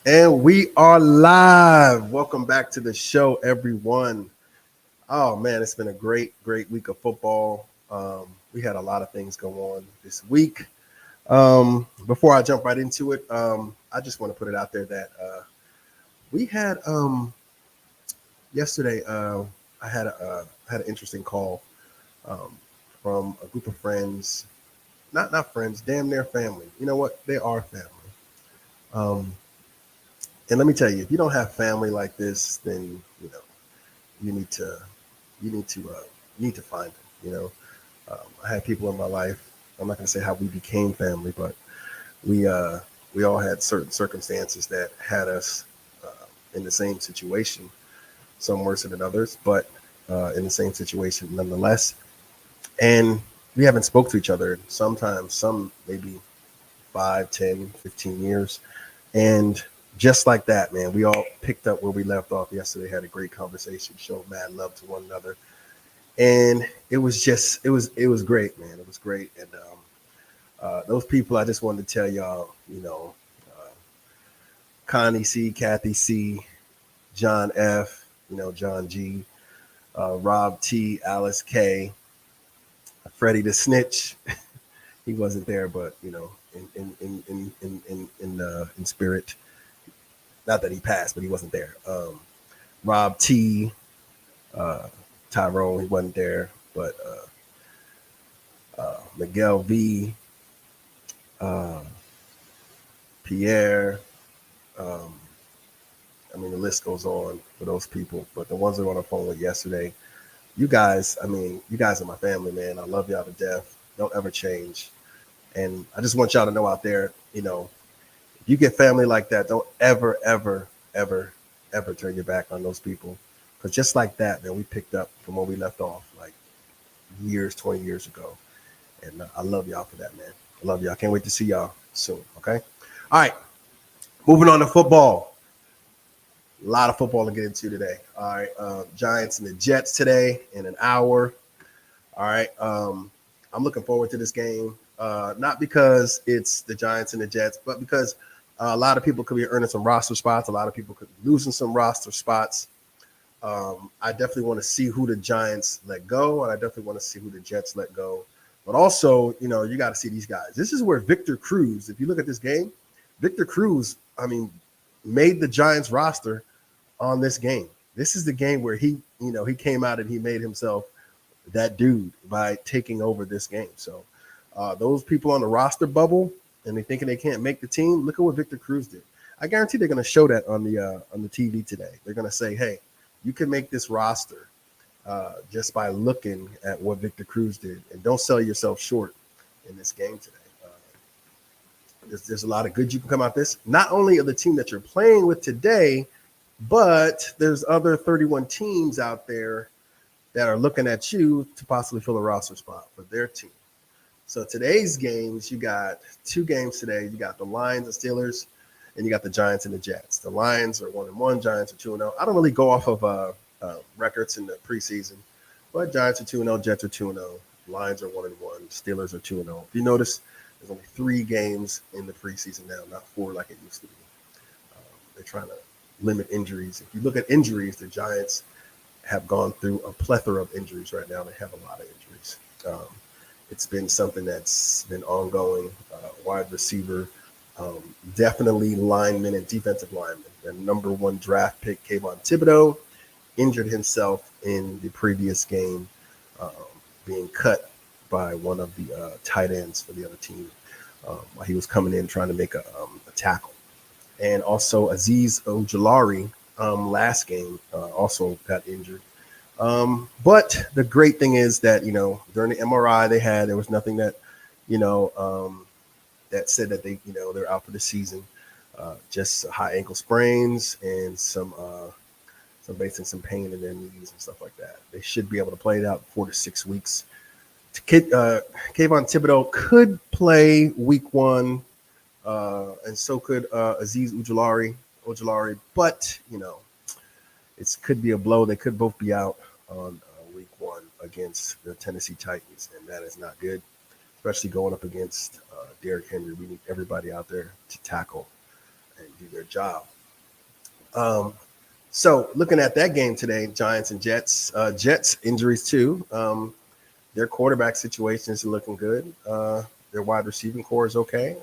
And we are live. Welcome back to the show, everyone. Oh man, it's been a great week of football. We had a lot of things go on this week. Before I jump right into it, I just want to put it out there that we had yesterday. I had an interesting call um, from a group of friends, not friends, damn near family. You know what? They are family. Um, and let me tell you, if you don't have family like this, then you need to you need to uh, you need to find them. I had people in my life. I'm not going to say how we became family, but we uh, we all had certain circumstances that had us in the same situation. Some worse than others, but in the same situation nonetheless. And we haven't spoke to each other sometimes, some maybe 5, 10, 15 years. And just like that, man, we all picked up where we left off yesterday, had a great conversation, showed mad love to one another. And it was great, man. It was great. And those people, I just wanted to tell y'all, uh, Connie C, Kathy C, John F, John G, Rob T, Alice K, Freddie the Snitch. He wasn't there, but in spirit. Not that he passed, but he wasn't there. Rob T, uh, Tyrone, he wasn't there, but Miguel V, uh, Pierre. Um, I mean, the list goes on for those people. But the ones that were on the phone with yesterday, you guys, I mean, you guys are my family, man. I love y'all to death. Don't ever change. And I just want y'all to know out there, if you get family like that, don't ever turn your back on those people. Because just like that, man, we picked up from where we left off like years, 20 years ago. And I love y'all for that, man. I love y'all. I can't wait to see y'all soon. Okay. All right. Moving on to football. A lot of football to get into today. All right. Giants and the Jets today in an hour. All right. I'm looking forward to this game. Not because it's the Giants and the Jets, but because a lot of people could be earning some roster spots. A lot of people could be losing some roster spots. I definitely want to see who the Giants let go, and I definitely want to see who the Jets let go. But also, you got to see these guys. This is where Victor Cruz, if you look at this game, Victor Cruz, I mean, made the Giants roster on this game. This is the game where he came out and he made himself that dude by taking over this game. So those people on the roster bubble and they thinking they can't make the team, look at what Victor Cruz did. I guarantee they're going to show that on the TV today. They're going to say, "Hey, you can make this roster just by looking at what Victor Cruz did, and don't sell yourself short in this game today." There's a lot of good you can come out this. Not only of the team that you're playing with today, but there's other 31 teams out there that are looking at you to possibly fill a roster spot for their team. So today's games, you got two games today. You got the Lions and Steelers, and you got the Giants and the Jets. The Lions are 1-1, Giants are 2-0. I don't really go off of records in the preseason, but Giants are 2-0, Jets are 2-0, Lions are 1-1, Steelers are 2-0. If you notice, there's only 3 games in the preseason now, not 4 like it used to be. They're trying to limit injuries. If you look at injuries, the Giants have gone through a plethora of injuries right now. They have a lot of injuries. It's been something that's been ongoing. Wide receiver, definitely linemen and defensive linemen. Their number 1 draft pick, Kayvon Thibodeau, injured himself in the previous game, um, being cut by one of the tight ends for the other team while he was coming in trying to make a tackle. And also Aziz Ojulari last game also got injured. But the great thing is that, during the MRI there was nothing that, that said that they're out for the season. Just high ankle sprains and basically some pain in their knees and stuff like that. They should be able to play it out 4 to 6 weeks. Kayvon Thibodeau could play week 1, and so could Aziz Ojulari, but it could be a blow. They could both be out on week 1 against the Tennessee Titans, and that is not good, especially going up against Derrick Henry. We need everybody out there to tackle and do their job. So looking at that game today, Giants and Jets. Jets injuries too. Their quarterback situation is looking good. Their wide receiving core is okay.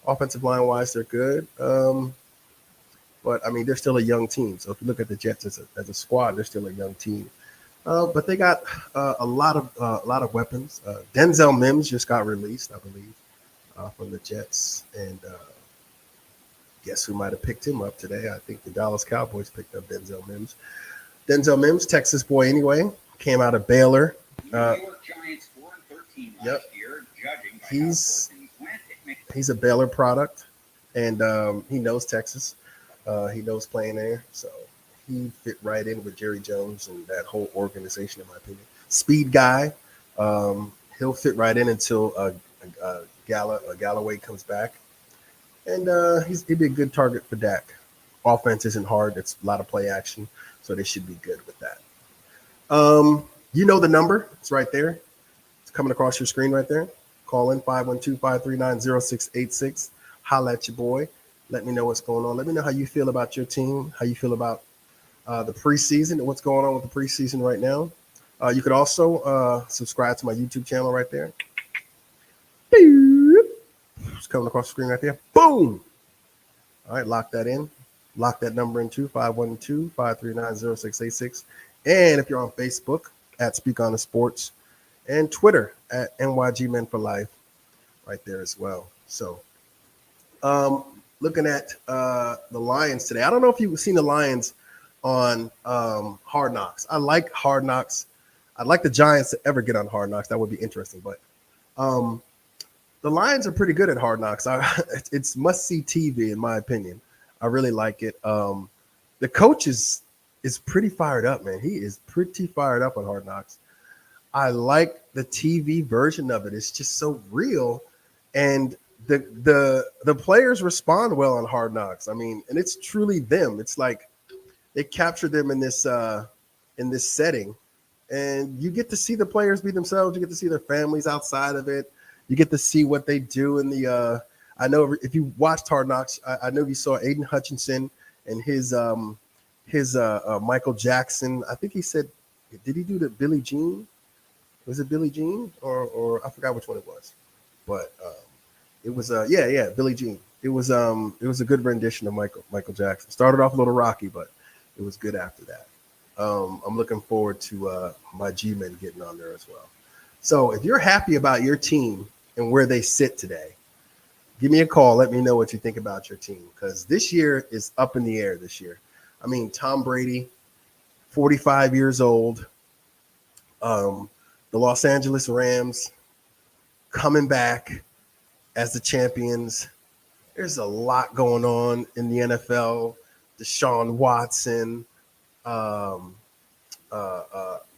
Offensive line wise, they're good. But I mean, they're still a young team. So if you look at the Jets as a squad, they're still a young team. But they got a lot of weapons. Denzel Mims just got released, I believe, from the Jets, and guess who might have picked him up today? I think the Dallas Cowboys picked up Denzel Mims. Denzel Mims, Texas boy anyway, came out of Baylor. New York Giants 4-13 last year, judging by he's a Baylor product, and he knows Texas. He knows playing there, so he fit right in with Jerry Jones and that whole organization, in my opinion. Speed guy. He'll fit right in until Galloway comes back. And he'd be a good target for Dak. Offense isn't hard. It's a lot of play action, so they should be good with that. You know the number. It's right there. It's coming across your screen right there. Call in 512-539-0686. Holla at your boy. Let me know what's going on. Let me know how you feel about your team, how you feel about the preseason and what's going on with the preseason right now. You could also subscribe to my YouTube channel right there. It's coming across the screen right there. Boom! All right, lock that in. Lock that number in too, 512-539-0686. And if you're on Facebook, at Speak on the Sports, and Twitter, at NYG Men for Life, right there as well. So, looking at the Lions today. I don't know if you've seen the Lions on Hard Knocks. I like Hard Knocks. I'd like the Giants to ever get on Hard Knocks. That would be interesting. But the Lions are pretty good at Hard Knocks. It's must-see TV, in my opinion. I really like it. The coach is pretty fired up, man. He is pretty fired up on Hard Knocks. I like the TV version of it. It's just so real. And the players respond well on Hard Knocks. I mean, and it's truly them. It's like they capture them in this setting, and you get to see the players be themselves. You get to see their families outside of it. You get to see what they do in the. I know if you watched Hard Knocks, I know you saw Aiden Hutchinson and his Michael Jackson. I think he said, did he do the Billie Jean? Was it Billie Jean or I forgot which one it was, but it was Billie Jean. It was a good rendition of Michael Jackson. Started off a little rocky, but it was good after that. I'm looking forward to my G-men getting on there as well. So if you're happy about your team and where they sit today, give me a call. Let me know what you think about your team, because this year is up in the air this year. I mean, Tom Brady, 45 years old. The Los Angeles Rams coming back as the champions. There's a lot going on in the NFL. Deshaun Watson, Bill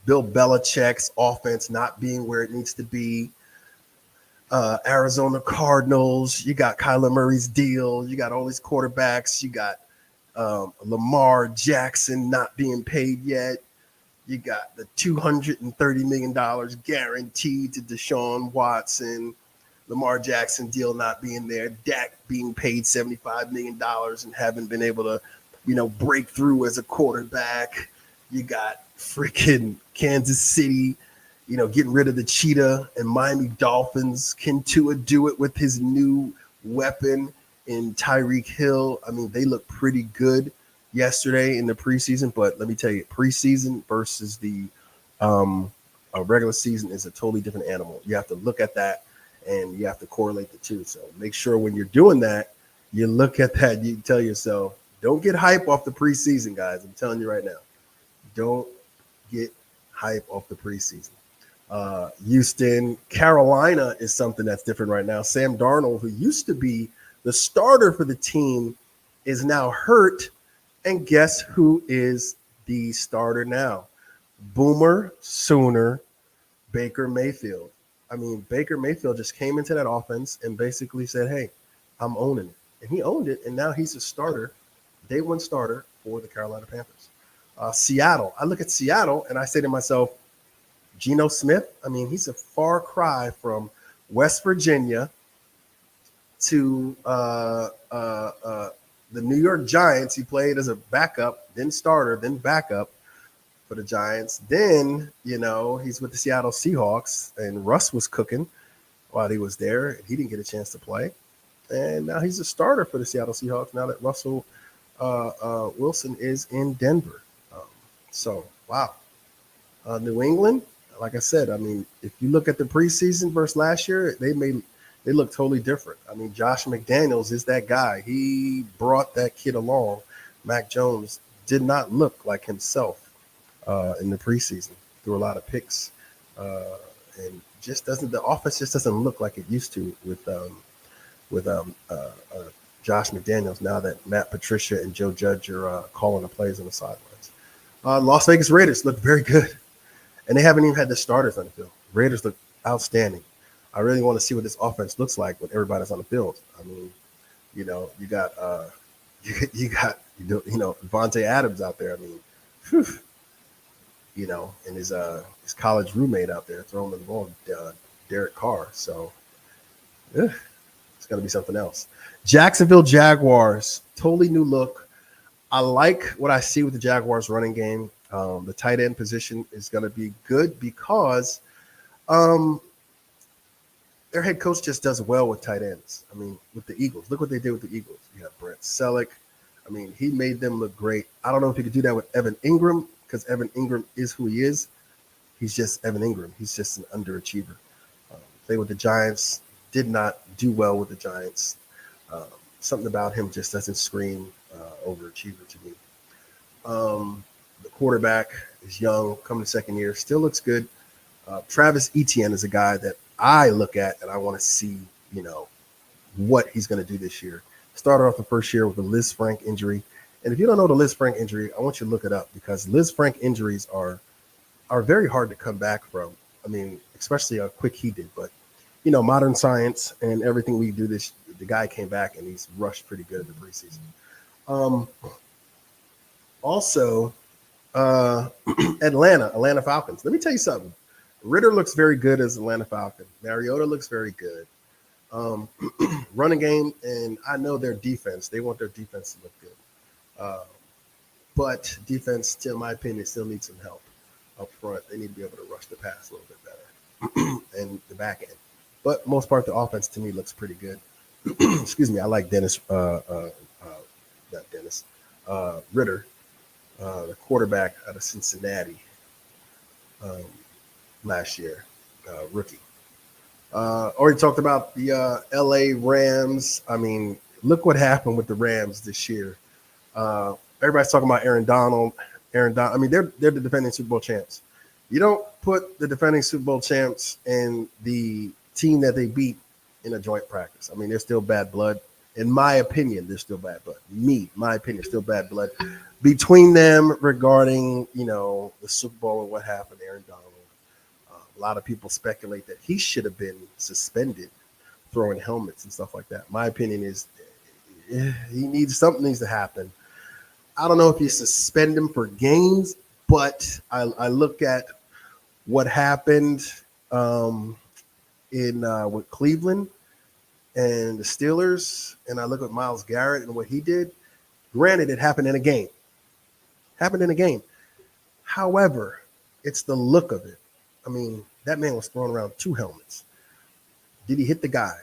Belichick's offense not being where it needs to be. Arizona Cardinals, you got Kyler Murray's deal. You got all these quarterbacks. You got Lamar Jackson not being paid yet. You got the $230 million guaranteed to Deshaun Watson. Lamar Jackson deal not being there. Dak being paid $75 million and haven't been able to, break through as a quarterback. You got freaking Kansas City, getting rid of the cheetah, and Miami Dolphins. Can Tua do it with his new weapon in Tyreek Hill? I mean, they look pretty good yesterday in the preseason, but let me tell you, preseason versus the regular season is a totally different animal. You have to look at that and you have to correlate the two. So make sure when you're doing that, you look at that, you tell yourself, don't get hype off the preseason, guys. I'm telling you right now, don't get hype off the preseason. Houston, Carolina is something that's different right now. Sam Darnold, who used to be the starter for the team, is now hurt. And guess who is the starter now? Boomer Sooner, Baker Mayfield. I mean, Baker Mayfield just came into that offense and basically said, hey, I'm owning it. And he owned it, and now he's a starter, day one starter for the Carolina Panthers. Seattle. I look at Seattle, and I say to myself, Geno Smith, I mean, he's a far cry from West Virginia to the New York Giants. He played as a backup, then starter, then backup for the Giants. Then, he's with the Seattle Seahawks, and Russ was cooking while he was there, and he didn't get a chance to play. And now he's a starter for the Seattle Seahawks now that Russell Wilson is in Denver. Wow. New England, like I said, I mean, if you look at the preseason versus last year, they look totally different. I mean, Josh McDaniels is that guy. He brought that kid along. Mac Jones did not look like himself in the preseason. Threw a lot of picks, and the offense just doesn't look like it used to with Josh McDaniels. Now that Matt Patricia and Joe Judge are calling the plays on the sidelines. Las Vegas Raiders look very good, and they haven't even had the starters on the field. Raiders look outstanding. I really want to see what this offense looks like when everybody's on the field. I mean, you got Devontae Adams out there. I mean, and his college roommate out there throwing the ball, Derek Carr. So it's going to be something else. Jacksonville Jaguars, totally new look. I like what I see with the Jaguars running game. The tight end position is going to be good because their head coach just does well with tight ends. I mean, with the Eagles, look what they did with the Eagles. You have Brent Selleck. I mean, he made them look great. I don't know if he could do that with Evan Ingram because Evan Ingram is who he is. He's just Evan Ingram. He's just an underachiever. Played with the Giants, did not do well with the Giants. Something about him just doesn't scream overachiever to me. The quarterback is young, coming to second year, still looks good. Travis Etienne is a guy that I look at and I want to see, what he's going to do this year. Started off the first year with a Liz Frank injury. And if you don't know the Liz Frank injury, I want you to look it up because Liz Frank injuries are very hard to come back from. I mean, especially how quick he did. But, modern science and everything we do the guy came back and he's rushed pretty good in the preseason. Also, Atlanta Falcons. Let me tell you something. Ritter looks very good as Atlanta Falcon. Mariota looks very good. Running game, and I know their defense. They want their defense to look good. But defense, in my opinion, still needs some help up front. They need to be able to rush the pass a little bit better and the back end. But most part, the offense to me looks pretty good. Excuse me. I like Ritter, the quarterback out of Cincinnati last year, rookie. Already talked about the LA Rams. I mean, look what happened with the Rams this year. Everybody's talking about Aaron Donald. I mean, they're the defending Super Bowl champs. You don't put the defending Super Bowl champs and the team that they beat in a joint practice. I mean, they're still bad blood. In my opinion, they're still bad blood. My opinion, still bad blood between them regarding, the Super Bowl and what happened to Aaron Donald. A lot of people speculate that he should have been suspended throwing helmets and stuff like that. My opinion is something needs to happen. I don't know if you suspend him for games, but I look at what happened with Cleveland and the Steelers, and I look at Myles Garrett and what he did. Granted, it happened in a game. However, it's the look of it. I mean, that man was throwing around 2 helmets. Did he hit the guy?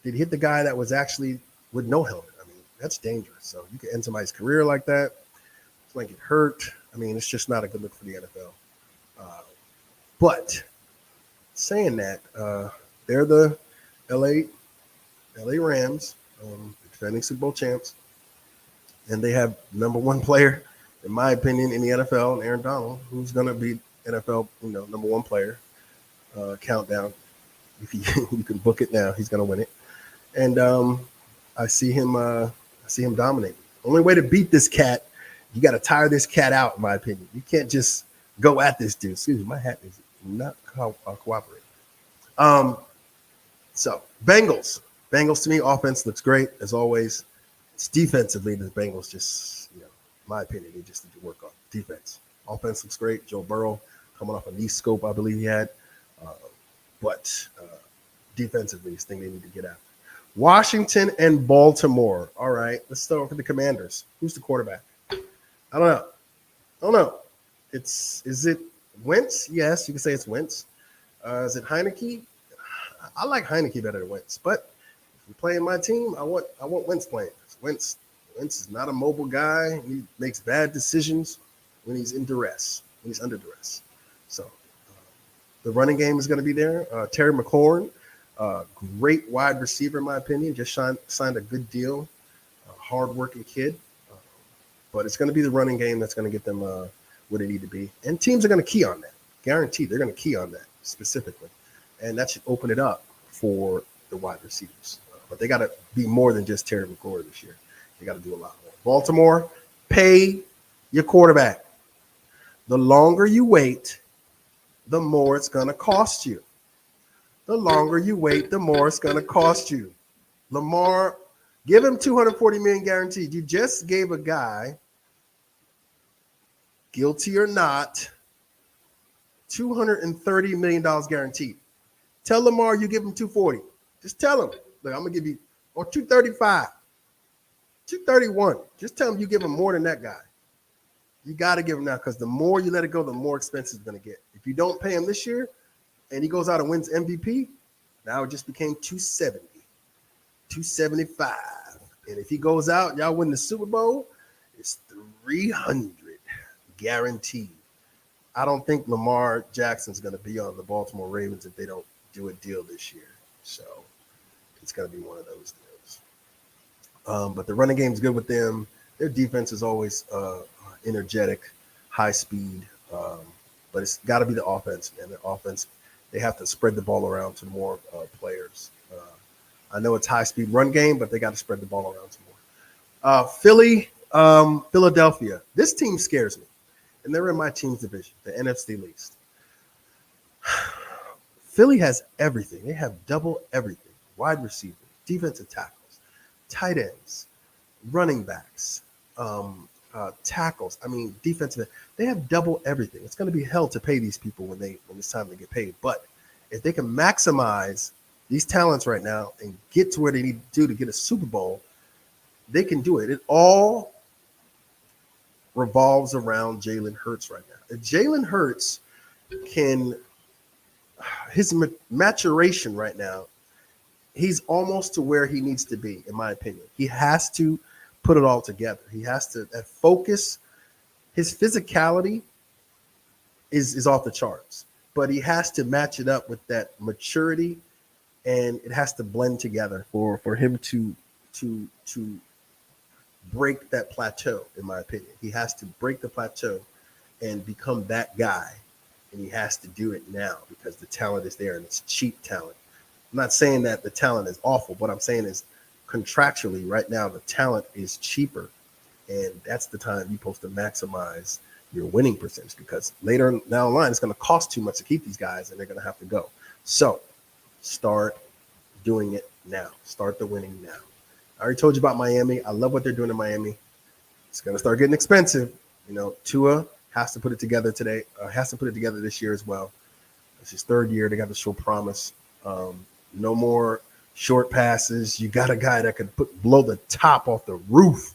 Did he hit the guy that was actually with no helmet? I mean, that's dangerous. So you can end somebody's career like that. Somebody get hurt. I mean, it's just not a good look for the NFL. But saying that, they're the LA Rams, defending Super Bowl champs, and they have number 1 player, in my opinion, in the NFL, and Aaron Donald, who's going to be NFL, number 1 player. Countdown. If you can book it now, he's going to win it. And I see him dominate. Only way to beat this cat, you got to tire this cat out, in my opinion. You can't just go at this dude. Excuse me, my hat is not cooperating. So Bengals to me, offense looks great as always. It's defensively the Bengals just, in my opinion, they just need to work on defense. Offense looks great. Joe Burrow coming off a knee scope, I believe he had. But defensively, this thing they need to get after. Washington and Baltimore. All right, let's start with the Commanders. Who's the quarterback? I don't know. Is it Wentz? Yes, you can say it's Wentz. Is it Heineke? I like Heineke better than Wentz, but if you're playing my team, I want Wentz playing. Wentz is not a mobile guy. He makes bad decisions when he's in duress, when he's under duress. So the running game is going to be there. Terry McLaurin, great wide receiver in my opinion, just signed a good deal. Hard-working kid. But it's going to be the running game that's going to get them where they need to be. And teams are going to key on that. Guaranteed, they're going to key on that specifically. And that should open it up for the wide receivers. But they got to be more than just Terry McLaurin this year. They got to do a lot more. Baltimore, pay your quarterback. The longer you wait, the more it's going to cost you. The longer you wait, the more it's going to cost you. Lamar, give him $240 million guaranteed. You just gave a guy, guilty or not, $230 million guaranteed. Tell Lamar you give him $240. Just tell him, look, I'm gonna give you or $235, $231. Just tell him you give him more than that guy. You got to give him now because the more you let it go, the more expensive it's gonna get. If you don't pay him this year, and he goes out and wins MVP, now it just became $270, $275. And if he goes out, y'all win the Super Bowl, it's $300 guaranteed. I don't think Lamar Jackson's going to be on the Baltimore Ravens if they don't do a deal this year. So it's going to be one of those deals. But the running game is good with them. Their defense is always energetic, high speed. But it's got to be the offense. And the offense, they have to spread the ball around to more players. I know it's high-speed run game, but they got to spread the ball around some more. Philadelphia. This team scares me, and they're in my team's division, the NFC least. Philly has everything. They have double everything. Wide receivers, defensive tackles, tight ends, running backs, tackles. I mean, defensive. They have double everything. It's going to be hell to pay these people when it's time to get paid. But if they can maximize these talents right now and get to where they need to get a Super Bowl, they can do it. It all revolves around Jalen Hurts right now. If Jalen Hurts can, his maturation right now, he's almost to where he needs to be, in my opinion. He has to put it all together. He has to focus. His physicality is off the charts, but he has to match it up with that maturity. And it has to blend together for him to break that plateau, in my opinion. He has to break the plateau and become that guy. And he has to do it now because the talent is there and it's cheap talent. I'm not saying that the talent is awful. What I'm saying is contractually right now, the talent is cheaper. And that's the time you're supposed to maximize your winning percentage because later down the line, it's going to cost too much to keep these guys and they're going to have to go. So start doing it now. Start the winning now. I already told you about Miami. I love what they're doing in Miami. It's going to start getting expensive. You know, Tua has to put it together today. Has to put it together this year as well. It's his third year. They got to show promise. No more short passes. You got a guy that can blow the top off the roof.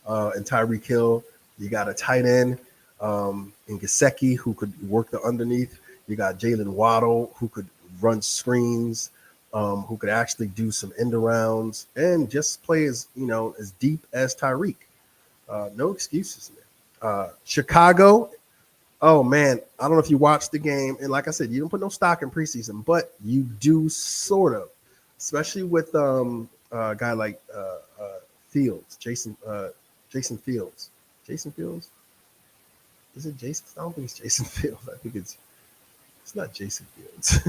And Tyreek Hill. You got a tight end in Gesicki who could work the underneath. You got Jalen Waddle who could run screens, who could actually do some end arounds and just play as deep as Tyreek. No excuses, man. Chicago, oh man, I don't know if you watched the game, and like I said, you don't put no stock in preseason, but you do sort of, especially with a guy like Fields, Jason Fields. Jason Fields? Is it Jason? I don't think it's Jason Fields. I think it's not Jason Fields.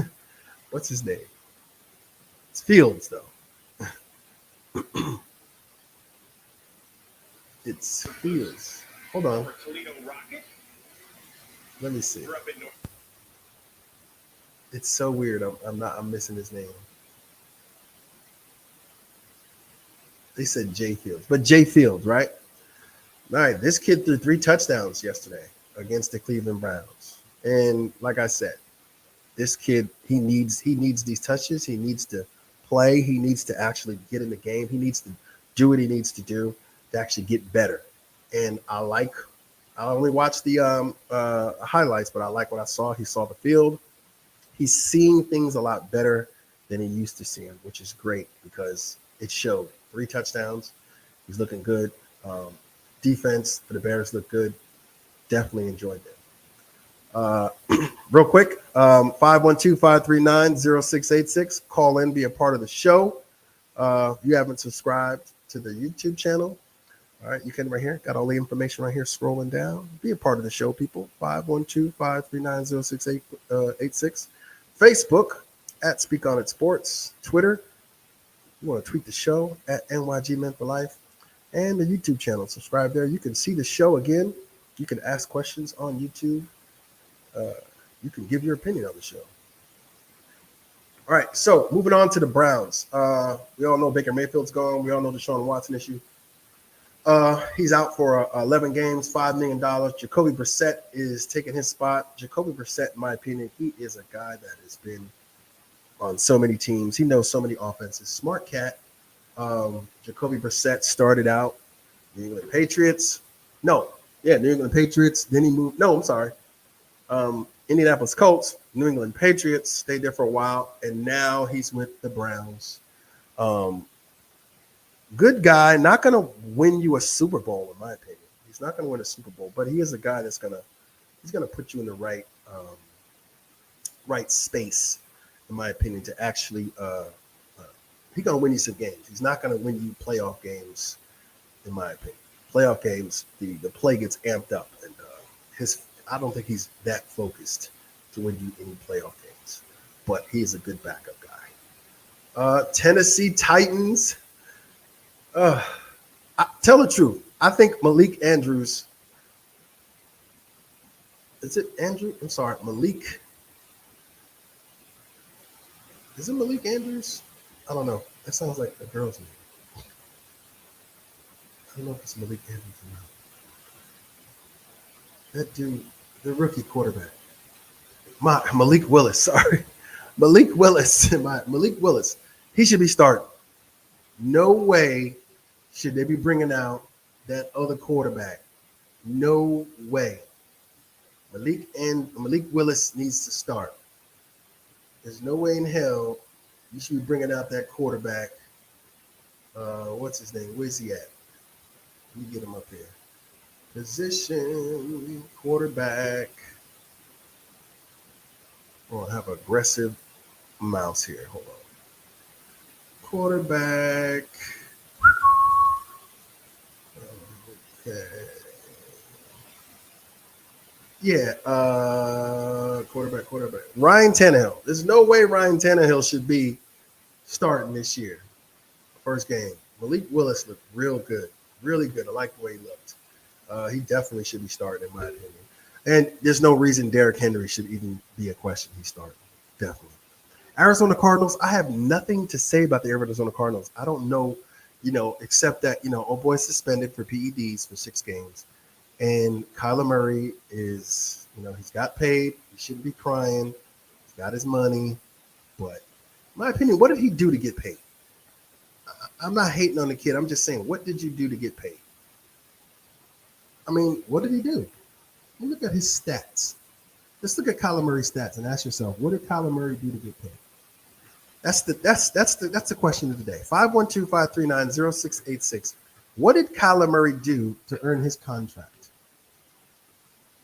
What's his name? It's Fields, though. It's Fields. Hold on. Let me see. It's so weird. I'm missing his name. They said Jay Fields, but Jay Fields, right? All right. This kid threw 3 touchdowns yesterday against the Cleveland Browns, and like I said, this kid he needs these touches. He needs to play. He needs to actually get in the game. He needs to do what he needs to do to actually get better. And I only watched the highlights, but I like what I saw. He saw the field. He's seeing things a lot better than he used to see them, which is great because it showed. 3 touchdowns. He's looking good. Defense for the Bears looked good. Definitely enjoyed that. Real quick, 512-539-0686. Call in, be a part of the show. If you haven't subscribed to the YouTube channel, all right, you can right here. Got all the information right here scrolling down. Be a part of the show, people. 512-539-0686. Facebook at Speak On It Sports. Twitter, you want to tweet the show at NYG Men for Life. And the YouTube channel. Subscribe there. You can see the show again. You can ask questions on YouTube. You can give your opinion on the show. All right, so moving on to the Browns. We all know Baker Mayfield's gone. We all know the Deshaun Watson issue. He's out for 11 games, $5 million. Jacoby Brissett is taking his spot. Jacoby Brissett, in my opinion, he is a guy that has been on so many teams. He knows so many offenses. Smart cat. Jacoby Brissett started out New England Patriots. New England Patriots. Then he moved. No, I'm sorry. Indianapolis Colts, New England Patriots, stayed there for a while, and now he's with the Browns. Good guy, not going to win you a Super Bowl, in my opinion. He's not going to win a Super Bowl, but he is a guy that's he's going to put you in the right space, in my opinion, to actually he's going to win you some games. He's not going to win you playoff games, in my opinion. Playoff games, the play gets amped up, and I don't think he's that focused to win you any playoff games, but he's a good backup guy. Tennessee Titans. Tell the truth. I think Malik Andrews. Is it Andrew? I'm sorry, Malik. Is it Malik Andrews? I don't know. That sounds like a girl's name. I don't know if it's Malik Andrews or not. That dude, the rookie quarterback. Malik Willis, sorry. Malik Willis. He should be starting. No way should they be bringing out that other quarterback. No way. Malik Willis needs to start. There's no way in hell you should be bringing out that quarterback. What's his name? Where's he at? Let me get him up here. Position, quarterback. Oh, I have an aggressive mouse here. Hold on. Quarterback. Okay. Yeah, quarterback. Ryan Tannehill. There's no way Ryan Tannehill should be starting this year. First game. Malik Willis looked real good. Really good. I like the way he looked. He definitely should be starting, in my opinion. And there's no reason Derrick Henry should even be a question. He's starting. Definitely. Arizona Cardinals, I have nothing to say about the Arizona Cardinals. I don't know, except that, old boy's suspended for PEDs for 6 games. And Kyler Murray is, he's got paid. He shouldn't be crying. He's got his money. But in my opinion, what did he do to get paid? I'm not hating on the kid. I'm just saying, what did you do to get paid? I mean, what did he do? Look at his stats. Let's look at Kyler Murray's stats and ask yourself, what did Kyler Murray do to get paid? That's the question of the day. 512-539-0686. What did Kyler Murray do to earn his contract?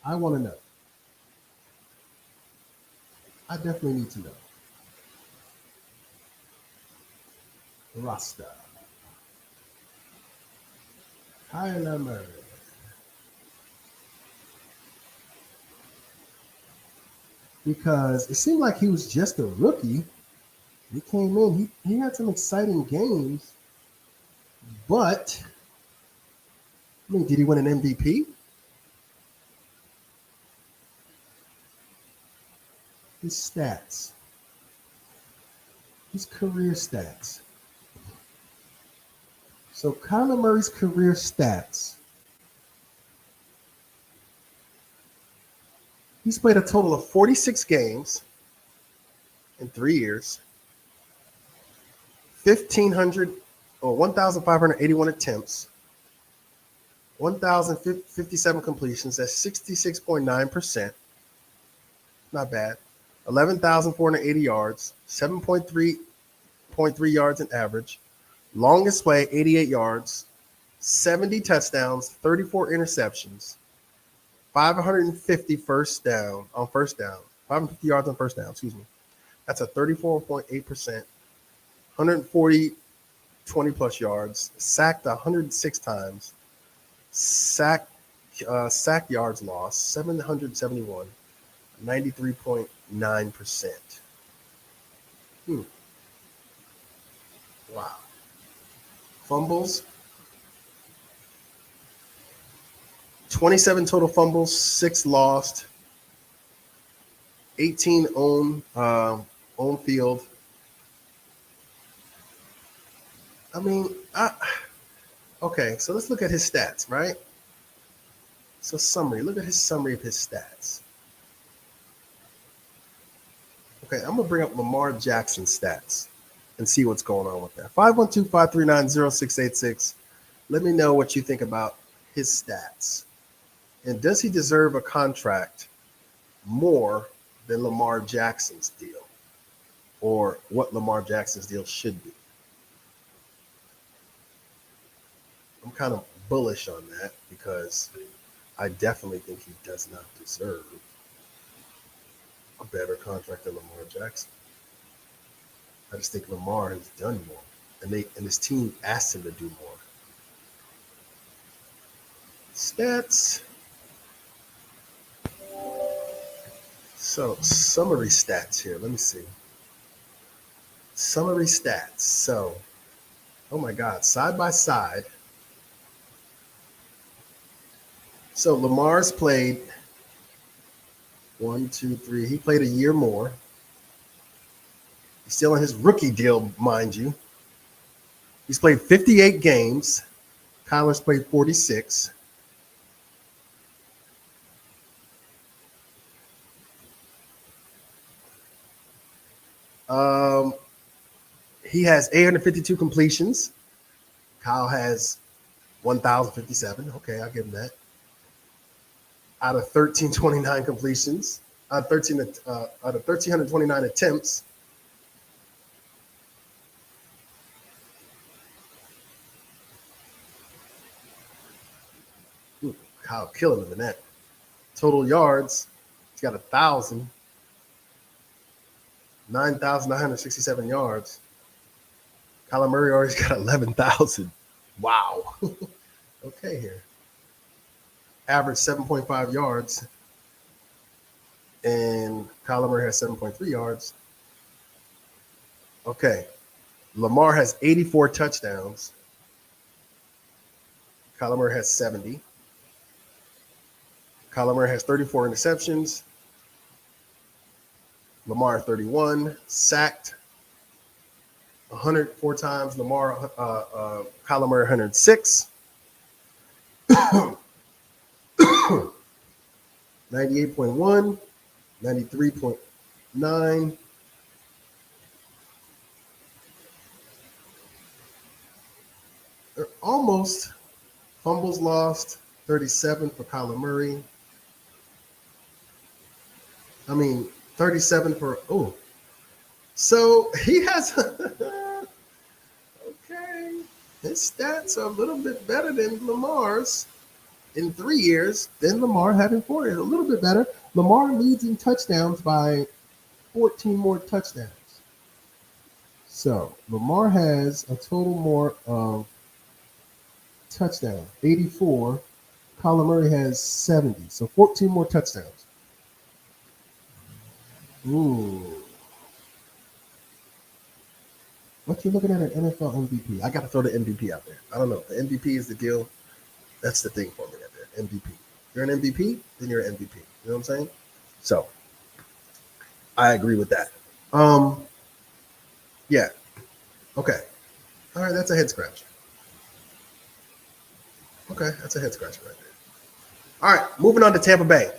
I want to know. I definitely need to know. Rasta. Kyler Murray. Because it seemed like he was just a rookie. He came in, he had some exciting games, but did he win an MVP? His stats, his career stats. So Kyler Murray's career stats. He's played a total of 46 games in 3 years. 1,581 attempts, 1,057 completions. That's 66.9%. Not bad. 11,480 yards, 7.3 yards in average. Longest play, 88 yards, 70 touchdowns, 34 interceptions, 550 first down, 550 yards on first down, excuse me. That's a 34.8%, 140 20-plus yards, sacked 106 times, sack yards lost, 771, 93.9%. Wow. Fumbles, 27 total fumbles, 6 lost, 18 own field. I mean, okay, so let's look at his stats, right? So summary, look at his summary of his stats. Okay, I'm going to bring up Lamar Jackson's stats and see what's going on with that. 512-539-0686. Let me know what you think about his stats. And does he deserve a contract more than Lamar Jackson's deal, or what Lamar Jackson's deal should be? I'm kind of bullish on that because I definitely think he does not deserve a better contract than Lamar Jackson. I just think Lamar has done more, and his team asked him to do more. Stats. So summary stats here. Let me see. Summary stats. So, oh my God, side by side. So Lamar's played 1, 2, 3. He played a year more. He's still on his rookie deal, mind you. He's played 58 games. Kyler's played 46. He has 852 completions. Kyle has 1,057. Okay, I'll give him that. Out of 1,329 completions, out of 1,329 attempts. Kyle killing him in that. Total yards, he's got 9,967 yards. Kyler Murray already got 11,000. Wow. Okay here. Average 7.5 yards. And Kyler Murray has 7.3 yards. Okay. Lamar has 84 touchdowns. Kyler Murray has 70. Kyler Murray has 34 interceptions. Lamar 31. Sacked 104 times. Kyler Murray 106. 98.1, 93.9. They're almost. Fumbles lost, 37 for Kyler Murray. 37 for, So he has, okay, his stats are a little bit better than Lamar's in 3 years than Lamar had in 4 years. A little bit better. Lamar leads in touchdowns by 14 more touchdowns. So Lamar has a total more of touchdowns, 84. Kyler Murray has 70. So 14 more touchdowns. Ooh. What you looking at an NFL MVP? I got to throw the MVP out there. I don't know. The MVP is the deal. That's the thing for me right there. MVP. If you're an MVP, then you're an MVP. You know what I'm saying? So I agree with that. Yeah. Okay. All right. That's a head scratcher. Okay. That's a head scratcher right there. All right. Moving on to Tampa Bay.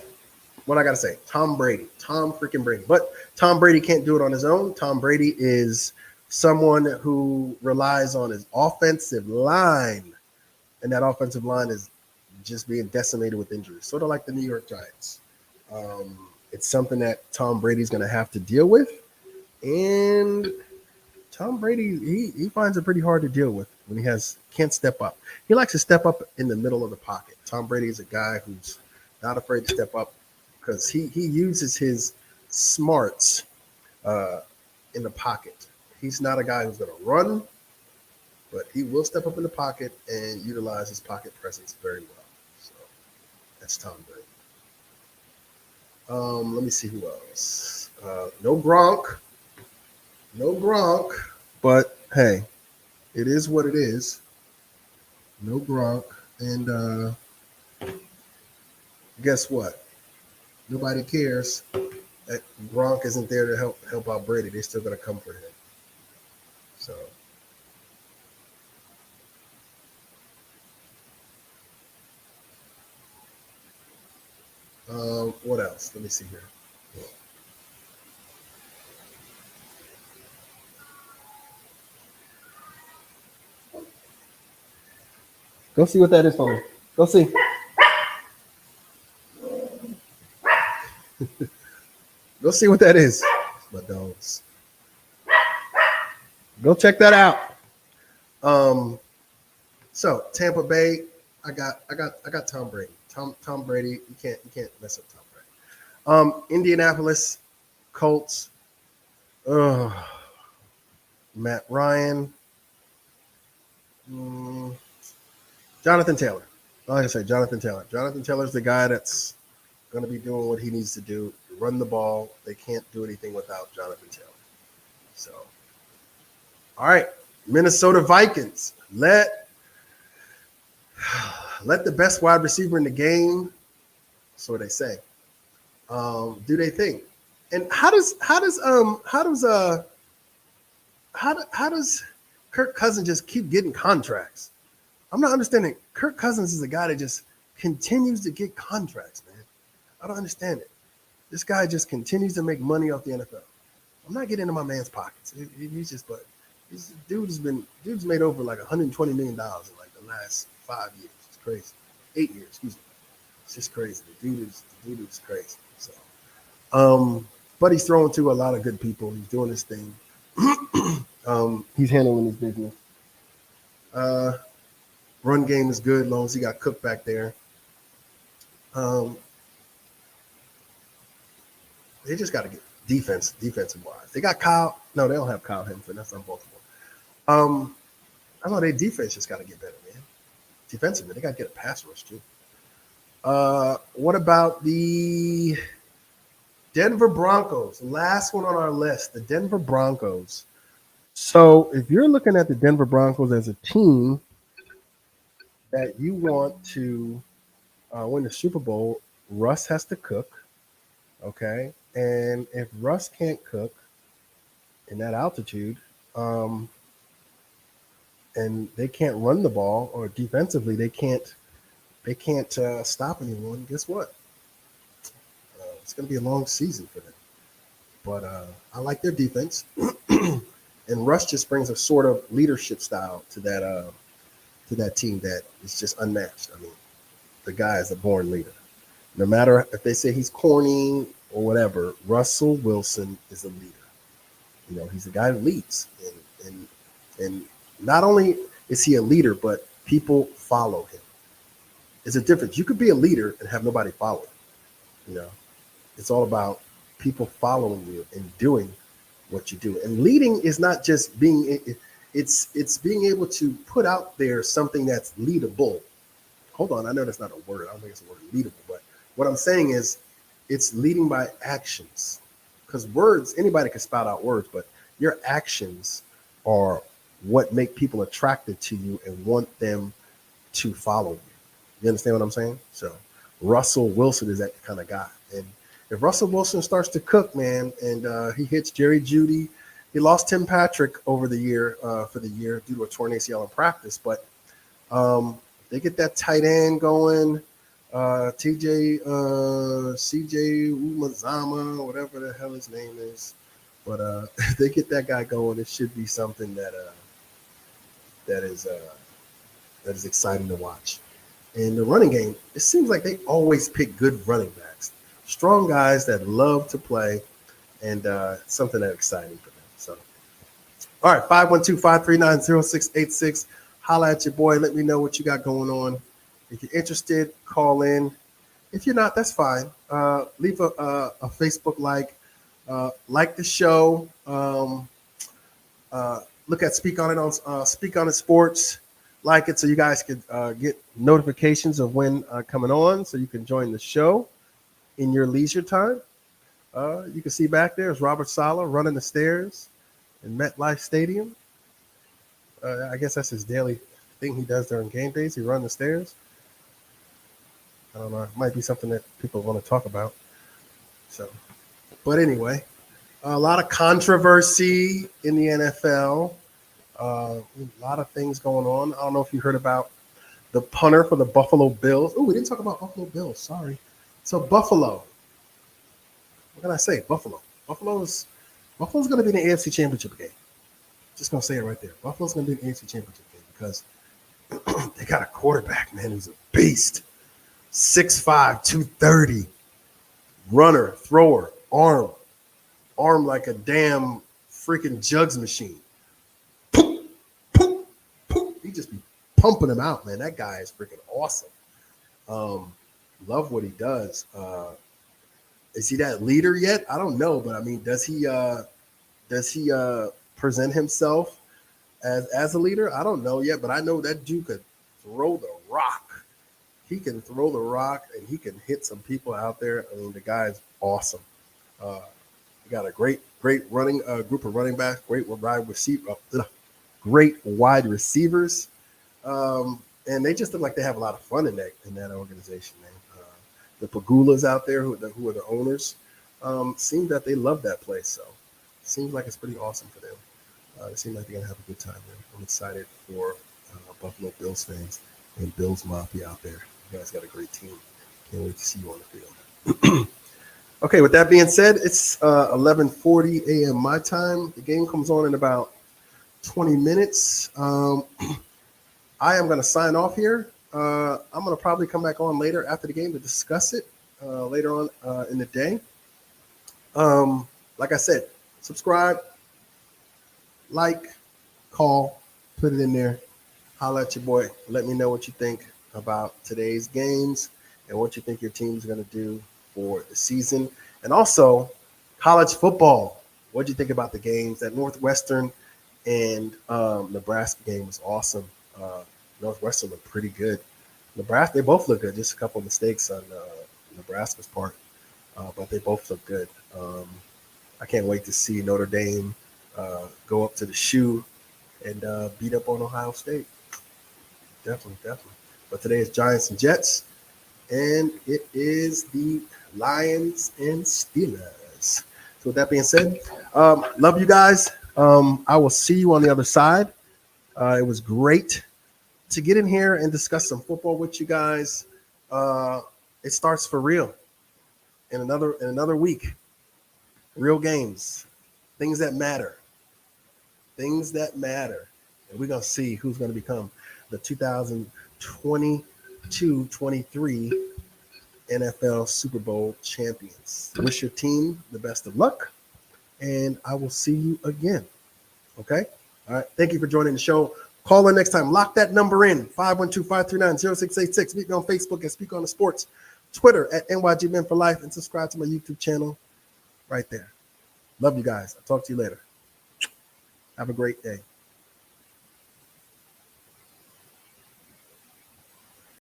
What I got to say? Tom Brady. Tom freaking Brady. But Tom Brady can't do it on his own. Tom Brady is someone who relies on his offensive line, and that offensive line is just being decimated with injuries, sort of like the New York Giants. It's something that Tom Brady's going to have to deal with, and Tom Brady he finds it pretty hard to deal with when he can't step up. He likes to step up in the middle of the pocket. Tom Brady is a guy who's not afraid to step up because he uses his smarts in the pocket. He's not a guy who's going to run, but he will step up in the pocket and utilize his pocket presence very well. So that's Tom Brady. Let me see who else. No Gronk, but hey, it is what it is. No Gronk, and guess what? Nobody cares that Gronk isn't there to help out Brady. They're still gonna come for him. So. What else? Let me see here. Go see what that is for me. Go see. Go see what that is. My dogs. Go check that out. So Tampa Bay, I got Tom Brady. Tom Brady, you can't mess up Tom Brady. Indianapolis Colts. Matt Ryan. Jonathan Taylor. Like I said, Jonathan Taylor. Jonathan Taylor's the guy that's going to be doing what he needs to do. Run the ball. They can't do anything without Jonathan Taylor. So, all right, Minnesota Vikings. Let the best wide receiver in the game, so they say, do they think? And how does Kirk Cousins just keep getting contracts? I'm not understanding. Kirk Cousins is a guy that just continues to get contracts, man. I don't understand it. This guy just continues to make money off the NFL. I'm not getting into my man's pockets. Dude's made over like $120 million in like the last 5 years. It's crazy. 8 years, excuse me. It's just crazy. The dude is crazy. So, but he's throwing to a lot of good people. He's doing his thing. He's handling his business. Run game is good, as long as he got Cook back there. They just got to get defensive wise. They got Kyle. No, they don't have Kyle Henson. That's on Baltimore. I know their defense just got to get better, man. Defensively, they got to get a pass rush too. What about the Denver Broncos? Last one on our list, the Denver Broncos. So if you're looking at the Denver Broncos as a team that you want to win the Super Bowl, Russ has to cook, okay? And if Russ can't cook in that altitude, and they can't run the ball, or defensively they can't stop anyone, guess what? It's going to be a long season for them. But I like their defense. And Russ just brings a sort of leadership style to that team that is just unmatched. I mean, the guy is a born leader. No matter if they say he's corny or whatever, Russell Wilson is a leader. You know, he's the guy that leads. And not only is he a leader, but people follow him. It's a difference. You could be a leader and have nobody follow you. You know, it's all about people following you and doing what you do. And leading is not just being, it's being able to put out there something that's leadable. Hold on, I know that's not a word. I don't think it's a word, leadable. But what I'm saying is it's leading by actions. Because words, anybody can spout out words, but your actions are what make people attracted to you and want them to follow you. You understand what I'm saying? So Russell Wilson is that kind of guy. And if Russell Wilson starts to cook, man, and he hits Jerry Jeudy, he lost Tim Patrick over the year for the year due to a torn ACL in practice, but they get that tight end going, CJ Umazama, whatever the hell his name is. But if they get that guy going, it should be something that is exciting to watch. And the running game, it seems like they always pick good running backs, strong guys that love to play, and something that's exciting for them. So, all right, 512-539-0686. Holla at your boy. Let me know what you got going on. If you're interested, call in. If you're not, that's fine. Leave a Facebook like the show. Look at Speak on It on Speak on It Sports. Like it so you guys can get notifications of when coming on, so you can join the show in your leisure time. You can see back there is Robert Saleh running the stairs in MetLife Stadium. I guess that's his daily thing he does during game days. He runs the stairs. I don't know. It might be something that people want to talk about. So, but anyway, a lot of controversy in the NFL. A lot of things going on. I don't know if you heard about the punter for the Buffalo Bills. Oh, we didn't talk about Buffalo Bills. Sorry. So Buffalo. What can I say? Buffalo. Buffalo's going to be in the AFC Championship game. Just going to say it right there. Buffalo's going to be in the AFC Championship game because they got a quarterback, man, who's a beast. 6'5", 230. Runner, thrower, arm like a damn freaking jugs machine. Poop, poop, poop. He just be pumping them out, man. That guy is freaking awesome. Love what he does. Is he that leader yet? I don't know, but I mean, does he present himself as a leader? I don't know yet, but I know that dude could throw the rock. He can throw the rock and he can hit some people out there. I mean, the guy is awesome. He got a great running group of running backs, great wide receivers, and they just look like they have a lot of fun in that organization, man. The Pagulas out there, who are the owners, seem that they love that place. So, it seems like it's pretty awesome for them. It seems like they're gonna have a good time there. I'm excited for Buffalo Bills fans and Bills Mafia out there. You guys got a great team. Can't wait to see you on the field. Okay, with that being said, it's 11:40 a.m. my time. The game comes on in about 20 minutes. I am going to sign off here. I'm going to probably come back on later after the game to discuss it later on in the day. Like I said, subscribe, like, call, put it in there. Holla at your boy. Let me know what you think about today's games and what you think your team is going to do for the season. And also, college football. What do you think about the games? That Northwestern and Nebraska game was awesome. Northwestern looked pretty good. Nebraska, they both look good. Just a couple of mistakes on Nebraska's part, but they both look good. I can't wait to see Notre Dame go up to the shoe and beat up on Ohio State. Definitely. But today is Giants and Jets, and it is the Lions and Steelers. So with that being said, love you guys. I will see you on the other side. It was great to get in here and discuss some football with you guys. It starts for real in another week. Real games, things that matter. And we're going to see who's going to become the 2022-23 NFL Super Bowl champions. Wish your team the best of luck, and I will see you again. Okay? All right. Thank you for joining the show. Call in next time. Lock that number in, 512-539-0686. Meet me on Facebook at Speak on the Sports, Twitter at NYG Men for Life, and subscribe to my YouTube channel right there. Love you guys. I'll talk to you later. Have a great day.